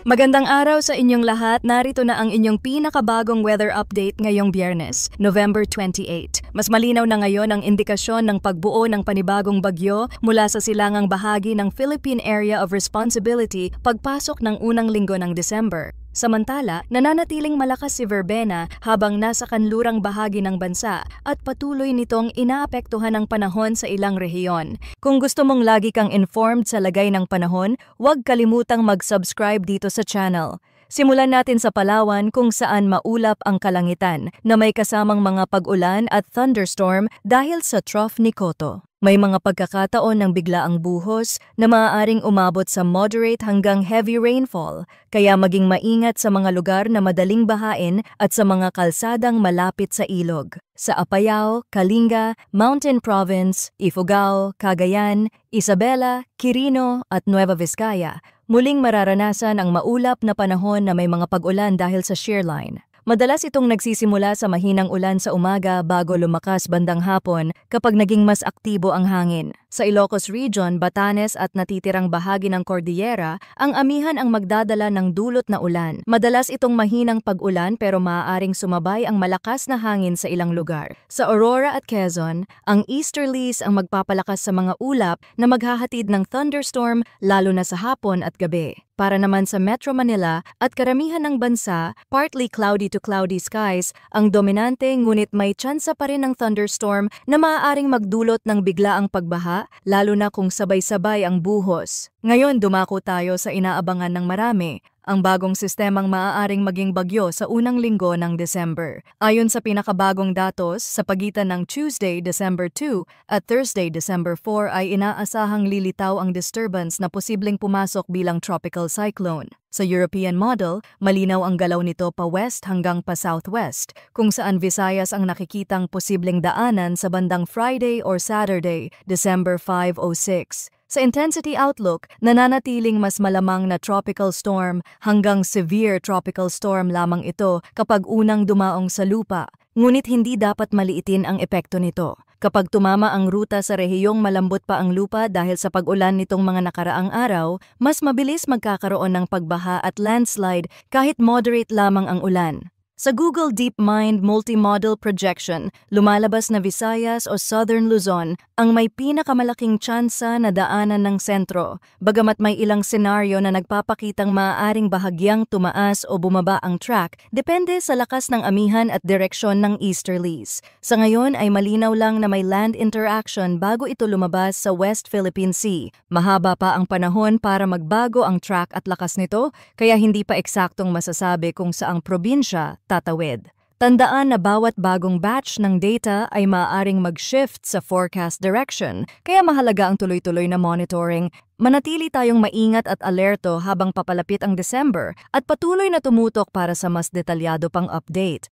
Magandang araw sa inyong lahat. Narito na ang inyong pinakabagong weather update ngayong Biyernes, November 28. Mas malinaw na ngayon ang indikasyon ng pagbuo ng panibagong bagyo mula sa silangang bahagi ng Philippine Area of Responsibility pagpasok ng unang linggo ng December. Samantala, nananatiling malakas si Verbena habang nasa kanlurang bahagi ng bansa at patuloy nitong inaapektuhan ang panahon sa ilang rehiyon. Kung gusto mong lagi kang informed sa lagay ng panahon, huwag kalimutang mag-subscribe dito sa channel. Simulan natin sa Palawan kung saan maulap ang kalangitan na may kasamang mga pag-ulan at thunderstorm dahil sa trough ni Koto. May mga pagkakataon ng biglaang buhos na maaaring umabot sa moderate hanggang heavy rainfall, kaya maging maingat sa mga lugar na madaling bahain at sa mga kalsadang malapit sa ilog. Sa Apayao, Kalinga, Mountain Province, Ifugao, Cagayan, Isabela, Quirino at Nueva Vizcaya, muling mararanasan ang maulap na panahon na may mga pag-ulan dahil sa shearline. Madalas itong nagsisimula sa mahinang ulan sa umaga bago lumakas bandang hapon kapag naging mas aktibo ang hangin. Sa Ilocos Region, Batanes at natitirang bahagi ng Cordillera, ang amihan ang magdadala ng dulot na ulan. Madalas itong mahinang pag-ulan pero maaaring sumabay ang malakas na hangin sa ilang lugar. Sa Aurora at Quezon, ang easterlies ang magpapalakas sa mga ulap na maghahatid ng thunderstorm lalo na sa hapon at gabi. Para naman sa Metro Manila at karamihan ng bansa, partly cloudy to cloudy skies ang dominante ngunit may tsansa pa rin ng thunderstorm na maaaring magdulot ng biglaang pagbaha lalo na kung sabay-sabay ang buhos. Ngayon dumako tayo sa inaabangan ng marami, ang bagong sistemang maaaring maging bagyo sa unang linggo ng December. Ayon sa pinakabagong datos, sa pagitan ng Tuesday, December 2 at Thursday, December 4 ay inaasahang lilitaw ang disturbance na posibleng pumasok bilang tropical cyclone. Sa European model, malinaw ang galaw nito pa west hanggang pa southwest, kung saan Visayas ang nakikitang posibleng daanan sa bandang Friday or Saturday, December 5-06. Sa intensity outlook, nananatiling mas malamang na tropical storm hanggang severe tropical storm lamang ito kapag unang dumaong sa lupa, ngunit hindi dapat maliitin ang epekto nito. Kapag tumama ang ruta sa rehiyong malambot pa ang lupa dahil sa pag-ulan nitong mga nakaraang araw, mas mabilis magkakaroon ng pagbaha at landslide kahit moderate lamang ang ulan. Sa Google DeepMind Multimodal Projection, lumalabas na Visayas o Southern Luzon ang may pinakamalaking tsansa na daanan ng sentro, bagamat may ilang senaryo na nagpapakitang maaaring bahagyang tumaas o bumaba ang track depende sa lakas ng amihan at direksyon ng easterlies. Sa ngayon ay malinaw lang na may land interaction bago ito lumabas sa West Philippine Sea. Mahaba pa ang panahon para magbago ang track at lakas nito, kaya hindi pa eksaktong masasabi kung saang probinsya tatawid. Tandaan na bawat bagong batch ng data ay maaaring mag-shift sa forecast direction, kaya mahalaga ang tuloy-tuloy na monitoring. Manatili tayong maingat at alerto habang papalapit ang December at patuloy na tumutok para sa mas detalyado pang update.